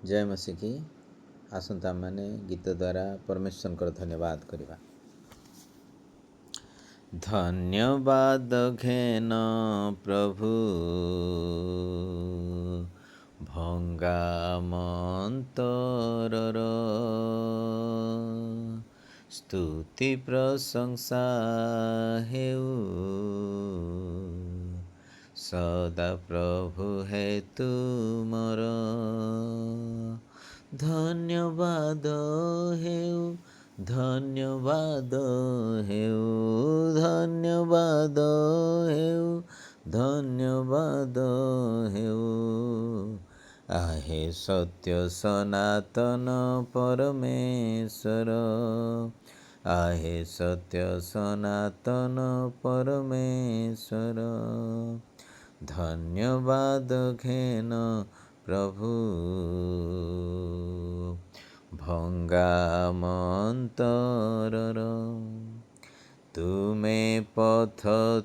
जय मसीह की आसंता माने गीत द्वारा परमेश्वर को धन्यवाद करवा। धन्यवाद घेन प्रभु भंगा मंतर स्तुति प्रशंसा हेउ सदा प्रभु है तुमर धन्यवाद हेउ धन्यवाद हेउ धन्यवाद हेउ धन्यवाद हेउ आहे सत्य सनातन परमेश्वर आहे सत्य सनातन परमेश्वर धन्यवाद घेन प्रभु भंगा मंतर तुमे पथ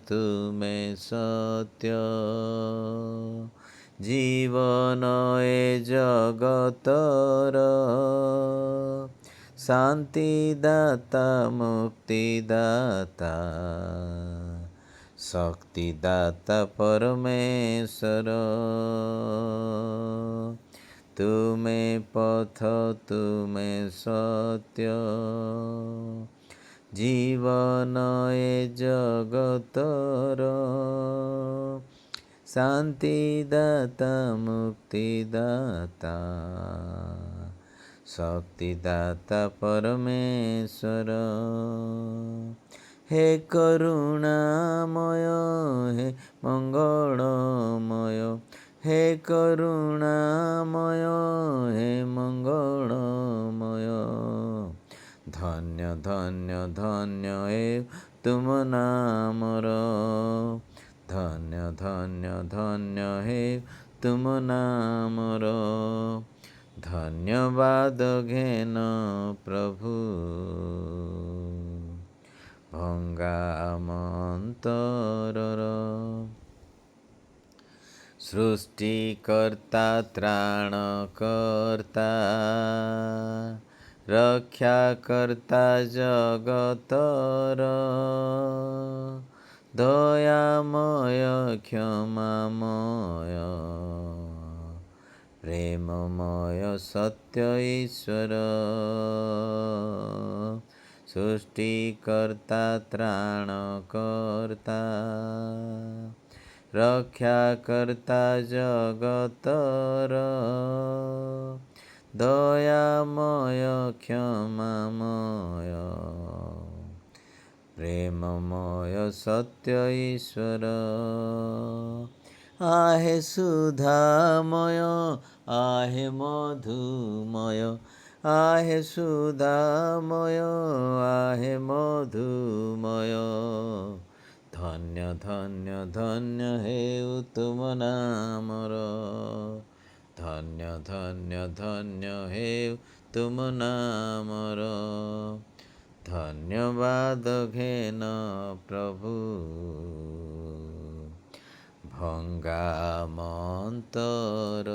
तुमे सत्य जीवन ए जगतर शांतिदाता मुक्तिदाता शक्तिदाता परमेश्वर तुमे पथ तुमे सत्य जीवन ए जगतर शांतिदाता मुक्तिदाता शक्तिदाता परमेश्वर हे करुणामय हे मंगलमय हे करुणामय हे मंगलमय धन्य धन्य धन्य हे तुम नामर धन्य धन्य धन्य हे तुम नामर धन्यवाद घेन प्रभु भंगा मंतर सृष्टिकर्ता त्राणकर्ता रक्षाकर्ता जगतर दयामय क्षमामय प्रेममय सत्य ईश्वर सृष्टिकर्ता त्राणकर्ता रक्षाकर्ता जगतर दयामय क्षमामय प्रेममय सत्य ईश्वर आहे सुधामय आहे मधुमय आहे सुधामय आहे मधुमय धन्य धन्य धन्य हेउ तुम नामर धन्य धन्य धन्य हेउ तुम नामर धन्यवाद घेन प्रभु भंगा मंतर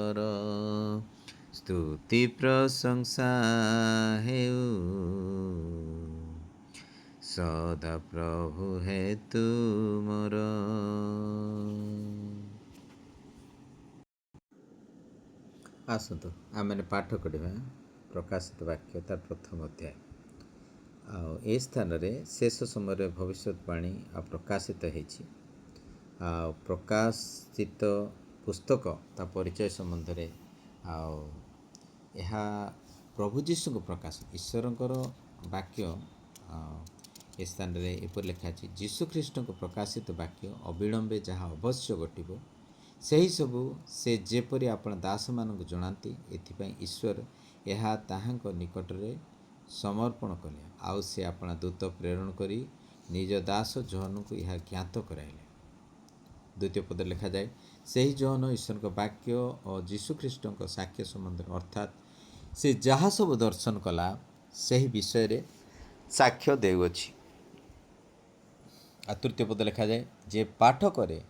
स्तुति प्रशंसा हेउ सदा प्रभु है तुमर। आसतु आम पाठ करिबा प्रकाशित वाक्य तार प्रथम अध्याय ए स्थान रे शेष समय भविष्यवाणी प्रकाशित होइछि प्रकाशित पुस्तक ता परिचय संबंध रे यह प्रभु जीशु को प्रकाश ईश्वरंकर वाक्य ए स्थान रे एपर लिखा अछि जीशु ख्रीष्ट को प्रकाशित वाक्य अविलंबे जहाँ अवश्य घटिबो सही सबू से जेपरी आपण दास मानक जनाती एथिपाई ईश्वर यह ताहांक निकट रे समर्पण कले आउ से अपना दूत प्रेरण करी निज दास जोहन को यह ज्ञात कराइले। द्वितीय पद लिखा जाए सही जोहन ईश्वर को वाक्य और जीशु ख्रीष्ट को साक्ष्य संबंध अर्थात से जहाँ सब दर्शन कला सही विषय रे साक्ष्य देउछि। तृतीय पद लिखा जाए जे पाठ करे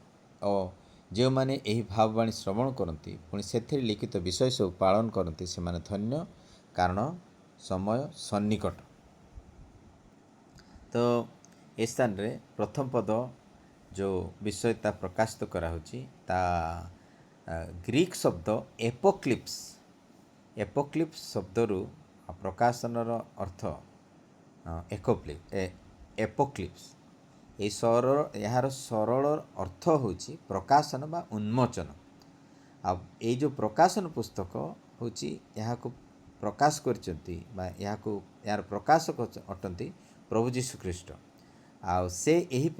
और ଯେଉଁମାନେ ଏହି ଭାବବାଣୀ ଶ୍ରବଣ କରନ୍ତି ପୁଣି ସେଥିରେ ଲିଖିତ ବିଷୟ ସବୁ ପାଳନ କରନ୍ତି ସେମାନେ ଧନ୍ୟ, କାରଣ ସମୟ ସନ୍ନିକଟ। ତ ଏ ସ୍ଥାନରେ ପ୍ରଥମ ପଦ ଯେଉଁ ବିଷୟ ତା ପ୍ରକାଶିତ କରାହେଉଛି ତା ଗ୍ରୀକ୍ ଶବ୍ଦ ଏପୋକ୍ଲିପ୍ସ। ଏପୋକ୍ଲିପ୍ସ ଶବ୍ଦରୁ ପ୍ରକାଶନର ଅର୍ଥ ଏପୋକ୍ଲିପ୍ସ। ଏହାର ସରଳ ଅର୍ଥ ହେଉଛି ପ୍ରକାଶନ ବା ଉନ୍ମୋଚନ। ଆଉ ଏଇ ଯେଉଁ ପ୍ରକାଶନ ପୁସ୍ତକ ହେଉଛି ଏହାକୁ ପ୍ରକାଶ କରିଛନ୍ତି ବା ଏହାର ପ୍ରକାଶକ ଅଟନ୍ତି ପ୍ରଭୁ ଯୀଶୁଖ୍ରୀଷ୍ଟ। ଆଉ ସେ ଏହି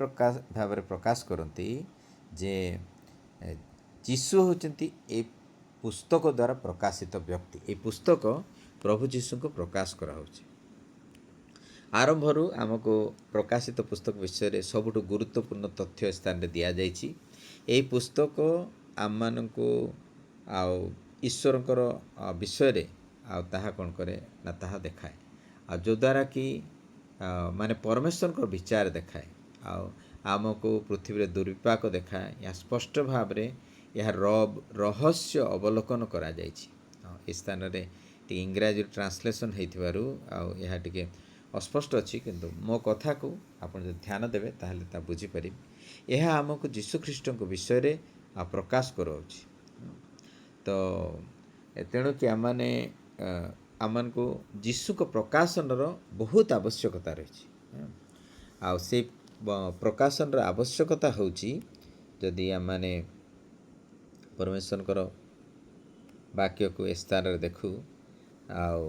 ଭାବରେ ପ୍ରକାଶ କରନ୍ତି ଯେ ଯୀଶୁ ହେଉଛନ୍ତି ଏ ପୁସ୍ତକ ଦ୍ୱାରା ପ୍ରକାଶିତ ବ୍ୟକ୍ତି। ଏ ପୁସ୍ତକ ପ୍ରଭୁ ଯୀଶୁଙ୍କୁ ପ୍ରକାଶ କରାହେଉଛି। ଆରମ୍ଭରୁ ଆମକୁ ପ୍ରକାଶିତ ପୁସ୍ତକ ବିଷୟରେ ସବୁଠୁ ଗୁରୁତ୍ୱପୂର୍ଣ୍ଣ ତଥ୍ୟ ସ୍ଥାନରେ ଦିଆଯାଇଛି। ଏହି ପୁସ୍ତକ ଆମମାନଙ୍କୁ ଆଉ ଈଶ୍ୱରଙ୍କର ବିଷୟରେ ଆଉ ତାହା କ'ଣ କରେ ନା ତାହା ଦେଖାଏ, ଆଉ ଯଦ୍ୱାରା କି ମାନେ ପରମେଶ୍ୱରଙ୍କ ବିଚାର ଦେଖାଏ, ଆଉ ଆମକୁ ପୃଥିବୀରେ ଦୁର୍ବିପାକ ଦେଖାଏ। ଏହା ସ୍ପଷ୍ଟ ଭାବରେ ଏହା ରହସ୍ୟ ଅବଲୋକନ କରାଯାଇଛି। ଏ ସ୍ଥାନରେ ଟିକେ ଇଂରାଜୀରୁ ଟ୍ରାନ୍ସଲେସନ୍ ହେଇଥିବାରୁ ଆଉ ଏହା ଟିକେ ଅସ୍ପଷ୍ଟ ଅଛି, କିନ୍ତୁ ମୋ କଥାକୁ ଆପଣ ଯଦି ଧ୍ୟାନ ଦେବେ ତାହେଲେ ତା ବୁଝିପାରିବେ। ଏହା ଆମକୁ ଯୀଶୁଖ୍ରୀଷ୍ଟଙ୍କ ବିଷୟରେ ପ୍ରକାଶ କରାଉଛି। ତ ତେଣୁକି ଆମମାନଙ୍କୁ ଯୀଶୁଙ୍କ ପ୍ରକାଶନର ବହୁତ ଆବଶ୍ୟକତା ରହିଛି। ଆଉ ସେଇ ପ୍ରକାଶନର ଆବଶ୍ୟକତା ହେଉଛି ଯଦି ଆମମାନେ ପରମେଶ୍ୱରଙ୍କର ବାକ୍ୟକୁ ଏ ସ୍ଥାନରେ ଦେଖୁ, ଆଉ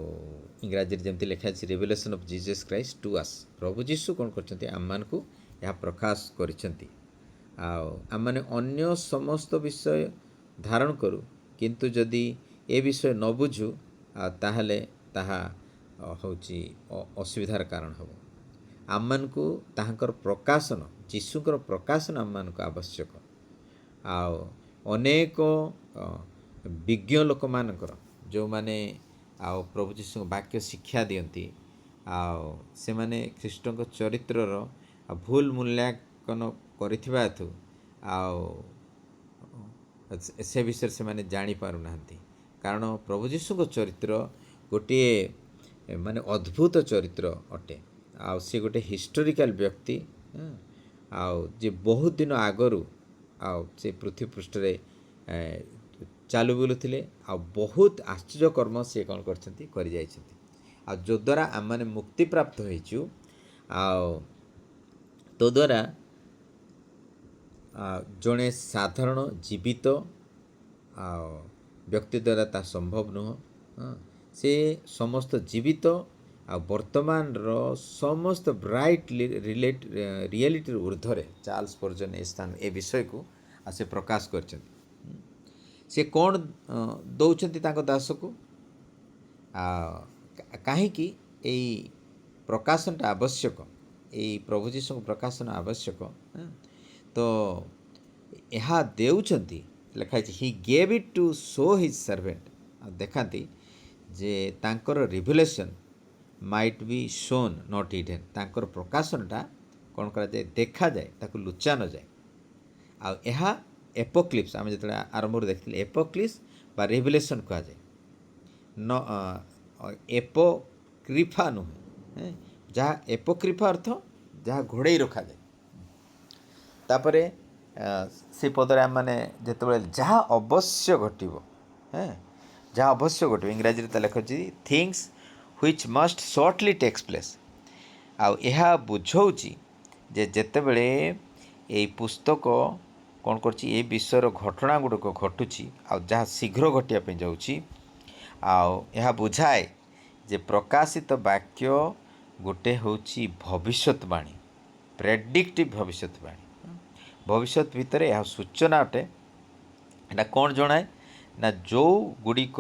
ଇଂରାଜୀରେ ଯେମିତି ଲେଖା ଅଛି ରେଭେଲେସନ୍ ଅଫ୍ ଜିଜସ୍ କ୍ରାଇଷ୍ଟ ଟୁ ଆସ୍। ପ୍ରଭୁ ଯୀଶୁ କ'ଣ କରିଛନ୍ତି? ଆମମାନଙ୍କୁ ଏହା ପ୍ରକାଶ କରିଛନ୍ତି। ଆଉ ଆମମାନେ ଅନ୍ୟ ସମସ୍ତ ବିଷୟ ଧାରଣ କରୁ, କିନ୍ତୁ ଯଦି ଏ ବିଷୟ ନ ବୁଝୁ ତାହେଲେ ତାହା ହେଉଛି ଅସୁବିଧାର କାରଣ ହେବ। ଆମମାନଙ୍କୁ ତାହାଙ୍କର ପ୍ରକାଶନ, ଯୀଶୁଙ୍କର ପ୍ରକାଶନ ଆମମାନଙ୍କୁ ଆବଶ୍ୟକ। ଆଉ ଅନେକ ବିଜ୍ଞ ଲୋକମାନଙ୍କର ଯେଉଁମାନେ ଆଉ ପ୍ରଭୁ ଯୀଶୁଙ୍କ ବାକ୍ୟ ଶିକ୍ଷା ଦିଅନ୍ତି, ଆଉ ସେମାନେ ଖ୍ରୀଷ୍ଟଙ୍କ ଚରିତ୍ରର ଭୁଲ ମୂଲ୍ୟାଙ୍କନ କରିଥିବା ହେତୁ ଆଉ ସେ ବିଷୟରେ ସେମାନେ ଜାଣିପାରୁନାହାନ୍ତି। କାରଣ ପ୍ରଭୁ ଯୀଶୁଙ୍କ ଚରିତ୍ର ଗୋଟିଏ ମାନେ ଅଦ୍ଭୁତ ଚରିତ୍ର ଅଟେ। ଆଉ ସେ ଗୋଟେ ହିଷ୍ଟୋରିକାଲ ବ୍ୟକ୍ତି, ଆଉ ଯେ ବହୁତ ଦିନ ଆଗରୁ ଆଉ ସେ ପୃଥିବୀ ପୃଷ୍ଠରେ ଚାଲୁ ବୁଲୁଥିଲେ, ଆଉ ବହୁତ ଆଶ୍ଚର୍ଯ୍ୟ କର୍ମ ସେ କ'ଣ କରିଛନ୍ତି କରିଯାଇଛନ୍ତି, ଆଉ ଯଦ୍ୱାରା ଆମମାନେ ମୁକ୍ତିପ୍ରାପ୍ତ ହେଇଛୁ। ଆଉ ତଦ୍ୱାରା ଜଣେ ସାଧାରଣ ଜୀବିତ ଆଉ ବ୍ୟକ୍ତି ଦ୍ୱାରା ତାହା ସମ୍ଭବ ନୁହଁ। ସେ ସମସ୍ତ ଜୀବିତ ଆଉ ବର୍ତ୍ତମାନର ସମସ୍ତ ବ୍ରାଇଟ୍ ରିଆଲିଟିର ଉର୍ଦ୍ଧ୍ୱରେ ଚାର୍ଲସ ସ୍ପର୍ଜନ ଏ ବିଷୟକୁ ସେ ପ୍ରକାଶ କରିଛନ୍ତି। ସେ କ'ଣ ଦେଉଛନ୍ତି ତାଙ୍କ ଦାସକୁ? କାହିଁକି ଏଇ ପ୍ରକାଶନଟା ଆବଶ୍ୟକ? ଏଇ ପ୍ରଭୁ ଯୀଶୁଙ୍କ ପ୍ରକାଶନ ଆବଶ୍ୟକ। ତ ଏହା ଦେଉଛନ୍ତି, ଲେଖା ହେଇଛି he gave it to show his servant. ଦେଖାନ୍ତି ଯେ ତାଙ୍କର revelation might be shown not hidden. ତାଙ୍କର ପ୍ରକାଶନଟା କ'ଣ କରାଯାଏ? ଦେଖାଯାଏ, ତାକୁ ଲୁଚା ନଯାଏ। ଆଉ ଏହା ଏପୋକ୍ଲିପ୍ସ, ଆମେ ଯେତେବେଳେ ଆରମ୍ଭରୁ ଦେଖିଥିଲେ ଏପୋକ୍ଲିପ୍ସ ବା ରିଭେଲେସନ୍ କୁହାଯାଏ। ଏପୋକ୍ରିଫା ନୁହେଁ। ଯାହା ଏପୋକ୍ରିଫା ଅର୍ଥ ଯାହା ଘୋଡ଼େଇ ରଖାଯାଏ। ତାପରେ ସେ ପଦରେ ଆମମାନେ ଯେତେବେଳେ ଯାହା ଅବଶ୍ୟ ଘଟିବ, ଯାହା ଅବଶ୍ୟ ଘଟିବ, ଇଂରାଜୀରେ ତା ଲେଖୁଛି things which must shortly takes place. ଆଉ ଏହା ବୁଝଉଛି ଯେ ଯେତେବେଳେ ଏଇ ପୁସ୍ତକ କ'ଣ କରୁଛି, ଏ ବିଷୟର ଘଟଣା ଗୁଡ଼ିକ ଘଟୁଛି ଆଉ ଯାହା ଶୀଘ୍ର ଘଟିବା ପାଇଁ ଯାଉଛି। ଆଉ ଏହା ବୁଝାଏ ଯେ ପ୍ରକାଶିତ ବାକ୍ୟ ଗୋଟେ ହେଉଛି ଭବିଷ୍ୟତବାଣୀ, ପ୍ରେଡିକ୍ଟିଭ୍ ଭବିଷ୍ୟତବାଣୀ। ଭବିଷ୍ୟତ ଭିତରେ ଏହା ସୂଚନା ଅଟେ। ଏଇଟା କ'ଣ ଜଣାଏ ନା ଯେଉଁ ଗୁଡ଼ିକ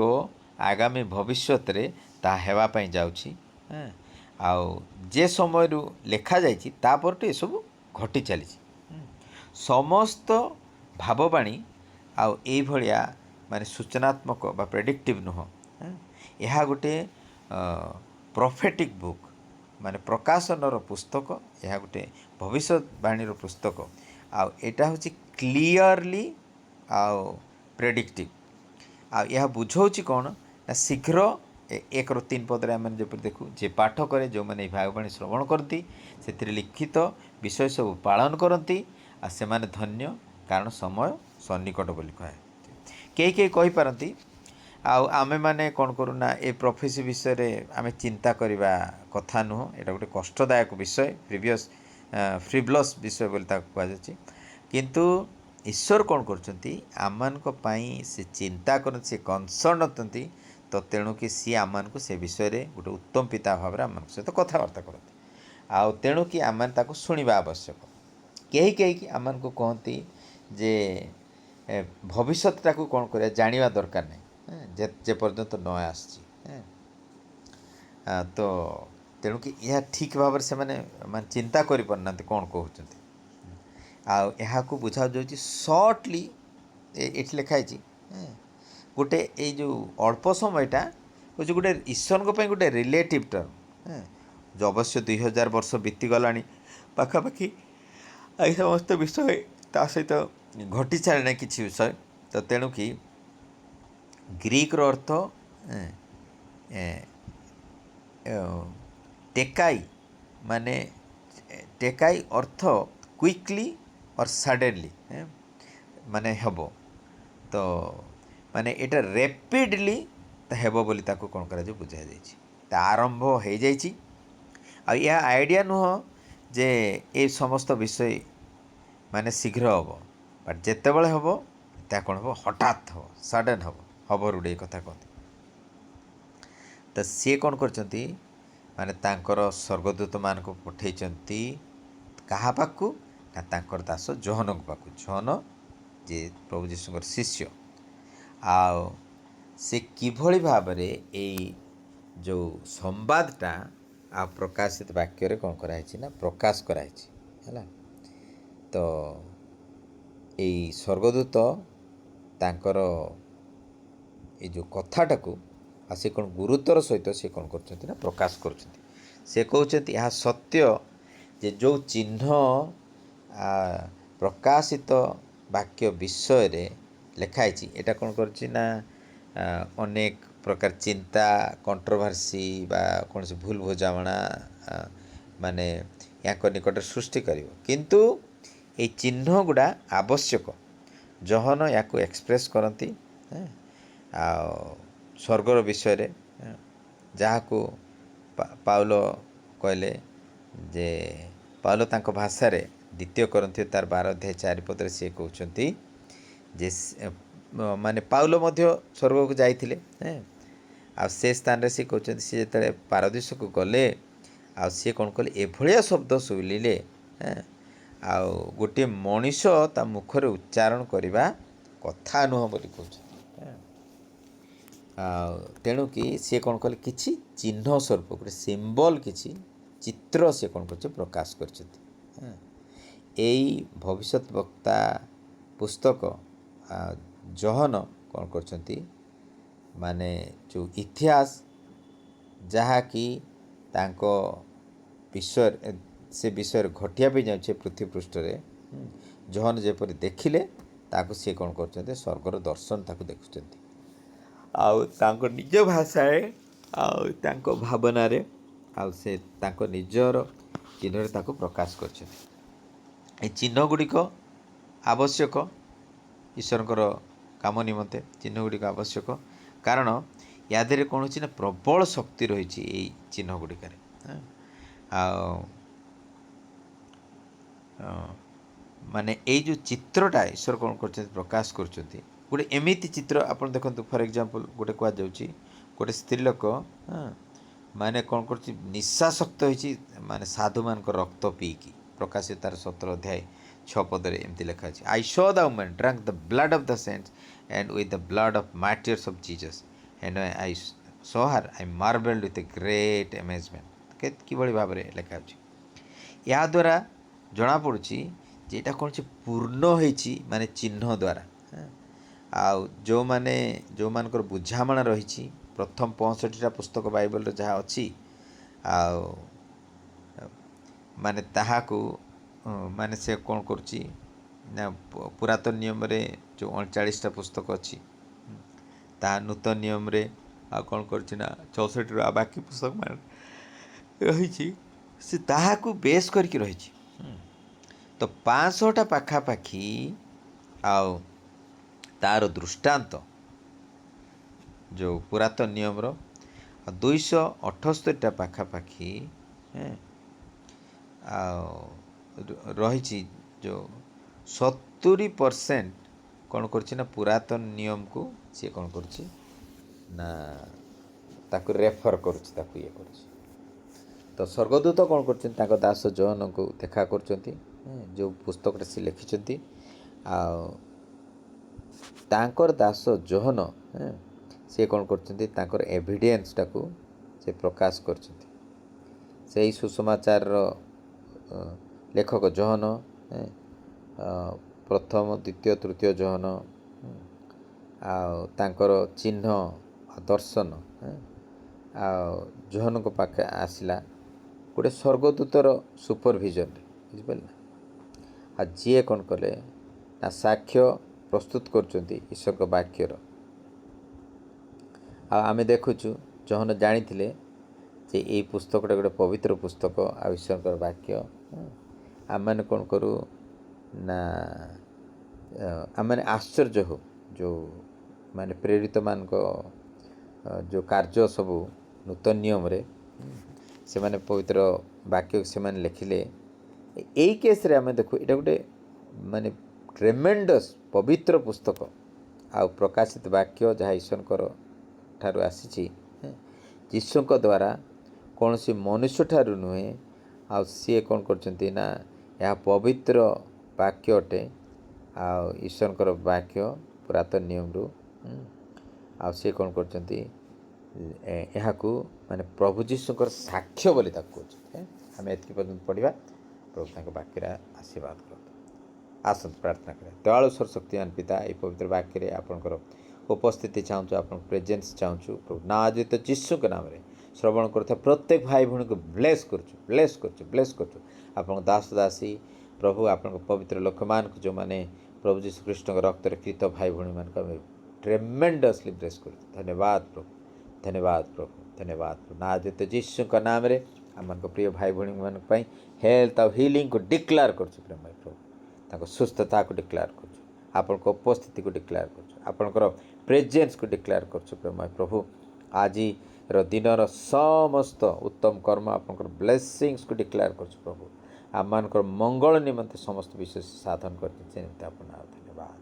ଆଗାମୀ ଭବିଷ୍ୟତରେ ତାହା ହେବା ପାଇଁ ଯାଉଛି, ଆଉ ଯେ ସମୟରୁ ଲେଖାଯାଇଛି ତାପରଠୁ ଏସବୁ ଘଟି ଚାଲିଛି। ସମସ୍ତ ଭାବବାଣୀ ଆଉ ଏଇଭଳିଆ ମାନେ ସୂଚନାତ୍ମକ ବା ପ୍ରେଡିକ୍ଟିଭ୍ ନୁହଁ। ଏହା ଗୋଟେ ପ୍ରଫେଟିକ୍ ବୁକ୍, ମାନେ ପ୍ରକାଶନର ପୁସ୍ତକ। ଏହା ଗୋଟେ ଭବିଷ୍ୟତବାଣୀର ପୁସ୍ତକ। ଆଉ ଏଇଟା ହେଉଛି କ୍ଲିଅରଲି ଆଉ ପ୍ରେଡିକ୍ଟିଭ୍। ଆଉ ଏହା ବୁଝାଉଛି କ'ଣ ନା ଶୀଘ୍ର 1-3 ପଦରେ ଆମେ ଯେପରି ଦେଖୁ ଯେ ପାଠ କରେ, ଯେଉଁମାନେ ଏହି ଭାଗବାଣୀ ଶ୍ରବଣ କରନ୍ତି, ସେଥିରେ ଲିଖିତ ବିଷୟ ସବୁ ପାଳନ କରନ୍ତି, ଆଉ ସେମାନେ ଧନ୍ୟ, କାରଣ ସମୟ ସନ୍ନିକଟ ବୋଲି କୁହାଯାଏ। କେହି କେହି କହିପାରନ୍ତି ଆଉ ଆମେମାନେ କ'ଣ କରୁନା ଏ ପ୍ରଫେସି ବିଷୟରେ ଆମେ ଚିନ୍ତା କରିବା କଥା ନୁହଁ, ଏଇଟା ଗୋଟେ କଷ୍ଟଦାୟକ ବିଷୟ, ଫ୍ରିଭଲସ୍ ବିଷୟ ବୋଲି ତାକୁ କୁହାଯାଉଛି। କିନ୍ତୁ ଈଶ୍ୱର କ'ଣ କରୁଛନ୍ତି, ଆମମାନଙ୍କ ପାଇଁ ସେ ଚିନ୍ତା କରନ୍ତି, ସେ କନସର୍ନ ଅଛନ୍ତି। ତ ତେଣୁକି ସିଏ ଆମମାନଙ୍କୁ ସେ ବିଷୟରେ ଗୋଟେ ଉତ୍ତମ ପିତା ଭାବରେ ଆମମାନଙ୍କ ସହିତ କଥାବାର୍ତ୍ତା କରନ୍ତି। ଆଉ ତେଣୁକି ଆମେ ତାକୁ ଶୁଣିବା ଆବଶ୍ୟକ। କେହି କେହି ଆମମାନଙ୍କୁ କହନ୍ତି ଯେ ଭବିଷ୍ୟତଟାକୁ କ'ଣ କରିବା ଜାଣିବା ଦରକାର ନାହିଁ, ଯେ ପର୍ଯ୍ୟନ୍ତ ନ ଆସିଛି। ତ ତେଣୁକି ଏହା ଠିକ୍ ଭାବରେ ସେମାନେ ଚିନ୍ତା କରିପାରୁନାହାନ୍ତି କ'ଣ କହୁଛନ୍ତି। ଆଉ ଏହାକୁ ବୁଝାଯାଉଛି ସର୍ଟଲି, ଏଠି ଲେଖା ହେଇଛି ଗୋଟେ ଏଇ ଯେଉଁ ଅଳ୍ପ ସମୟଟା ହେଉଛି ଗୋଟେ ଈଶ୍ୱରଙ୍କ ପାଇଁ ଗୋଟେ ରିଲେଟିଭ୍ ଟର୍ମ। ଅବଶ୍ୟ 2000 ବର୍ଷ ବିତିଗଲାଣି ପାଖାପାଖି, এই সমস্ত বিষয় ତା ସହିତ ଘଟି ସାରିଲାଣି କିଛି ବିଷୟ। ତ ତେଣୁକି ଗ୍ରୀକ୍ର ଅର୍ଥ ଟେକାଇ, ମାନେ ଟେକାଇ ଅର୍ଥ କ୍ୱିକଲି ଅର୍ ସଡେନଲି, ମାନେ ହେବ। ତ ମାନେ ଏଇଟା ରେପିଡ଼ଲି ହେବ ବୋଲି ତାକୁ କ'ଣ କରାଯାଏ ବୁଝାଯାଇଛି। ତା ଆରମ୍ଭ ହୋଇଯାଇଛି। ଆଉ ଏହା ଆଇଡ଼ିଆ ନୁହଁ ଯେ ଏ ସମସ୍ତ ବିଷୟ ମାନେ ଶୀଘ୍ର ହେବ, ବଟ୍ ଯେତେବେଳେ ହେବ ତାହା କ'ଣ ହେବ, ହଠାତ୍ ହେବ, ସଡେନ୍ ହେବ ରୂଢ଼ି କଥା କହନ୍ତି। ତ ସିଏ କ'ଣ କରିଛନ୍ତି, ମାନେ ତାଙ୍କର ସ୍ୱର୍ଗଦୂତମାନଙ୍କୁ ପଠାଇଛନ୍ତି କାହା ପାଖକୁ ନା ତାଙ୍କର ଦାସ ଜୋହନଙ୍କ ପାଖକୁ। ଜୋହନ ଯେ ପ୍ରଭୁ ଯୀଶୁଙ୍କର ଶିଷ୍ୟ। ଆଉ ସେ କିଭଳି ଭାବରେ ଏଇ ଯେଉଁ ସମ୍ବାଦଟା ଆଉ ପ୍ରକାଶିତ ବାକ୍ୟରେ କ'ଣ କରାହେଇଛି ନା ପ୍ରକାଶ କରାହେଇଛି ହେଲା। ତ ଏଇ ସ୍ୱର୍ଗଦୂତ ତାଙ୍କର ଏଇ ଯେଉଁ କଥାଟାକୁ ଆଉ ସେ କ'ଣ ଗୁରୁତ୍ୱର ସହିତ ସେ କ'ଣ କରୁଛନ୍ତି ନା ପ୍ରକାଶ କରୁଛନ୍ତି। ସେ କହୁଛନ୍ତି ଏହା ସତ୍ୟ ଯେ ଯେଉଁ ଚିହ୍ନ ପ୍ରକାଶିତ ବାକ୍ୟ ବିଷୟରେ ଲେଖା ହେଇଛି, ଏଇଟା କ'ଣ କରୁଛି ନା ଅନେକ ପ୍ରକାର ଚିନ୍ତା, କଣ୍ଟ୍ରୋଭର୍ସି ବା କୌଣସି ଭୁଲ ବୁଝାମଣା ମାନେ ୟାଙ୍କ ନିକଟରେ ସୃଷ୍ଟି କରିବ। କିନ୍ତୁ ଏଇ ଚିହ୍ନ ଗୁଡ଼ା ଆବଶ୍ୟକ। ଜୋହନ ୟାକୁ ଏକ୍ସପ୍ରେସ୍ କରନ୍ତି ଆଉ ସ୍ୱର୍ଗର ବିଷୟରେ, ଯାହାକୁ ପାଉଲ କହିଲେ ଯେ ପାଉଲ ତାଙ୍କ ଭାଷାରେ 2 କରିନ୍ଥିୟ 12:4 ସିଏ କହୁଛନ୍ତି ଯେ ମାନେ ପାଉଲ ମଧ୍ୟ ସ୍ୱର୍ଗକୁ ଯାଇଥିଲେ। ଆଉ ସେ ସ୍ଥାନରେ ସିଏ କହୁଛନ୍ତି ସିଏ ଯେତେବେଳେ ପାରଦୀସକୁ ଗଲେ ଆଉ ସିଏ କ'ଣ କଲେ, ଏଭଳିଆ ଶବ୍ଦ ଶୁଣିଲେ ଆଉ ଗୋଟିଏ ମଣିଷ ତା ମୁଖରେ ଉଚ୍ଚାରଣ କରିବା କଥା ନୁହଁ ବୋଲି କହୁଛନ୍ତି। ଆଉ ତେଣୁକି ସିଏ କ'ଣ କଲେ, କିଛି ଚିହ୍ନ ସ୍ୱରୂପ ଗୋଟେ ସିମ୍ବଲ, କିଛି ଚିତ୍ର ସିଏ କ'ଣ କରୁছে ପ୍ରକାଶ କରିଛନ୍ତି। ଏଇ ଭବିଷ୍ୟତ ବକ୍ତା ପୁସ୍ତକ ଜୋହନ କ'ଣ କରୁଛନ୍ତି, ମାନେ ଯେଉଁ ଇତିହାସ ଯାହାକି ତାଙ୍କ ବିଷୟରେ ସେ ବିଷୟରେ ଘଟିବା ପାଇଁ ଯାଉଛି ପୃଥିବୀ ପୃଷ୍ଠରେ, ଜୋହନ ଯେପରି ଦେଖିଲେ ତାକୁ ସିଏ କ'ଣ କରୁଛନ୍ତି, ସ୍ୱର୍ଗର ଦର୍ଶନ ତାକୁ ଦେଖୁଛନ୍ତି। ଆଉ ତାଙ୍କ ନିଜ ଭାଷାରେ ଆଉ ତାଙ୍କ ଭାବନାରେ ଆଉ ସେ ତାଙ୍କ ନିଜର ଚିହ୍ନରେ ତାକୁ ପ୍ରକାଶ କରିଛନ୍ତି। ଏ ଚିହ୍ନ ଗୁଡ଼ିକ ଆବଶ୍ୟକ, ଈଶ୍ୱରଙ୍କର କାମ ନିମନ୍ତେ ଚିହ୍ନ ଗୁଡ଼ିକ ଆବଶ୍ୟକ। କାରଣ ୟା ଦେହରେ କ'ଣ ହେଉଛି ନା ପ୍ରବଳ ଶକ୍ତି ରହିଛି ଏଇ ଚିହ୍ନ ଗୁଡ଼ିକରେ। ଆଉ ମାନେ ଏଇ ଯେଉଁ ଚିତ୍ରଟା ଈଶ୍ୱର କ'ଣ କରୁଛନ୍ତି, ପ୍ରକାଶ କରୁଛନ୍ତି। ଗୋଟେ ଏମିତି ଚିତ୍ର ଆପଣ ଦେଖନ୍ତୁ, ଫର୍ ଏକ୍ଜାମ୍ପଲ୍ ଗୋଟେ କୁହାଯାଉଛି ଗୋଟେ ସ୍ତ୍ରୀ ଲୋକ ମାନେ କ'ଣ କରୁଛି, ନିଶାସକ୍ତ ହେଇଛି ମାନେ ସାଧୁମାନଙ୍କ ରକ୍ତ ପିଇକି। ପ୍ରକାଶିତ 17:6 ଏମିତି ଲେଖା ଅଛି, I saw the women drank the blood of the saints and with the blood of martyrs of Jesus, and when I saw her I marveled with a great amazement। କିଭଳି ଭାବରେ ଲେଖା ଅଛି। ଏହାଦ୍ୱାରା ଜଣାପଡ଼ୁଛି ଯେ ଏଇଟା କ'ଣ ଅଛି, ପୂର୍ଣ୍ଣ ହେଇଛି ମାନେ ଚିହ୍ନ ଦ୍ୱାରା। ଆଉ ଯେଉଁମାନଙ୍କର ବୁଝାମଣା ରହିଛି, ପ୍ରଥମ 65ଟା ପୁସ୍ତକ ବାଇବଲରେ ଯାହା ଅଛି, ଆଉ ମାନେ ତାହାକୁ ମାନେ ସେ କ'ଣ କରୁଛି ନା ପୁରାତନ ନିୟମରେ जो 39टा पुस्तक अच्छी ता नूतन नियम रे आ कौन कर 64 बाकी पुस्तक मान रही से ताहाकू बेस करके रही। तो 500टा पाखापाखि आउ तार दृष्टांत जो पुरातन नियम रो 278टा पाखापाखि रही जो 70% कौन कर पुरातन नियम को सी कौन कर ताकू रेफर कर ये कर। तो स्वर्गदूत कौन कर दास जोहन को देखा कर जो पुस्तक से लिखिं तांकर दास जोहन सी कौन कर एविडेंस टाकू से प्रकाश कर सुसमाचार लेखक जोहन प्रथम द्वितीय तृतीय जोहन आर चिन्ह दर्शन जोहन को पाखे आसला गोटे स्वर्गदूतर सुपरविजन बुझिपारे आ जी कौन कले ना साक्ष्य प्रस्तुत कर ईश्वर वाक्यर आमे देखुचु जोहन जानी जे ये पुस्तकटा गोटे पवित्र पुस्तक आ ईश्वर वाक्य आम मैंने कौन करूँ ना आम मैंने आश्चर्य हो जो माने प्रेरित मान को जो कार्य सबू नूतन नियम रे से माने पवित्र वाक्य से माने लिखिले यही केस रे आम देखु ये गोटे माने ट्रेमेंडस पवित्र पुस्तक आ प्रकाशित वाक्य जहाँ ईश्वर ठारू आसी यीशु द्वारा कौन सी मनुष्य ठारू नुहे आ सी कौन करछंती ना यह पवित्र वाक्य अटे आ ईश्वर वाक्य पुरातन नियम रु आ सी कौन करछंती यहाँ को माने प्रभु जीशु साक्ष्य बोली आम एत पर्यटन पढ़ा प्रभु तक वाक्य आशीर्वाद कर आसत प्रार्थना करें। दयालु सर्वशक्तिमान पिता ये पवित्र वाक्य आपंकर उपस्थिति चाहूँ आप प्रेजेन्स चाहूँ प्रभु ना आदित जीशु के नाम रे श्रवण करता प्रत्येक भाई भूणी को ब्लेस कर आप दास दासी प्रभु आप पवित्र लोक मान जो मैंने प्रभु जीशु कृष्ण रक्त कृत भाई भूणी मान ट्रेमेंडसली ब्लेस कर धन्यवाद प्रभु धन्यवाद प्रभु ना आदित जीशु का नाम रे आम प्रिय भाई भूणी मान हेल्थ और हीलिंग को डिक्लेयर कर प्रभु सुस्थता को डिक्लेयर कर उपस्थिति को डिक्लेयर कर प्रेजेन्स को डिक्लेयर कर प्रभु आज दिनर समस्त उत्तम कर्म आपंकर ब्लेसिंग्स को डिक्लेयर कर प्रभु आम मंगल निमंते समस्त विषय साधन कर धन्यवाद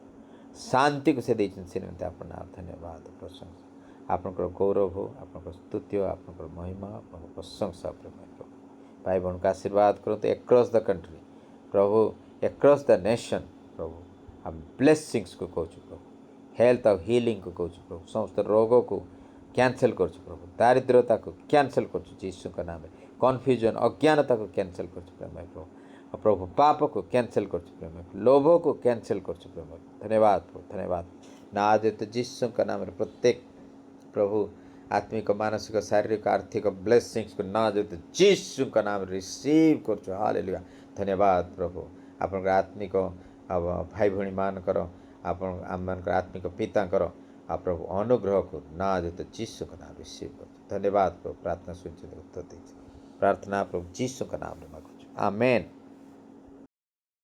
शांति को से निमंते आप धन्यवाद प्रशंसा आपंकर गौरव हो आप स्तुति आपंकर महिमा आप प्रशंसा प्रभु भाई बहन का आशीर्वाद करते अक्रॉस द कंट्री प्रभु अक्रॉस द नेशन प्रभु हम ब्लेसिंग्स को कहूँ प्रभु हेल्थ और हीलिंग को कहूँ प्रभु समस्त रोग को कैंसल कर प्रभु दारिद्रता को कैंसल कर यीशु का नाम है कन्फ्यूजन अज्ञानता को कैंसल कर प्रभु प्रभु पाप को कैंसल कर प्रभु लोभ को कैंसल कर प्रभु धन्यवाद ना आदित यीशु का नाम है प्रत्येक प्रभु आत्मिक मानसिक शारीरिक आर्थिक ब्लेसिंग्स को ना आदित यीशु का नाम रिसीव कर हालेलुया धन्यवाद प्रभु आप आत्मिक भाई भूणी मानकर आपण आम आत्मिक पिताकर आ प्रभु अनुग्रह को ना आदित यीशु का नाम रिसीव कर धन्यवाद प्रभु प्रार्थना सुनिश्चित उत्तर दीजिए प्रार्थना प्रभु यीशु का नाम में मांगुछु आमेन।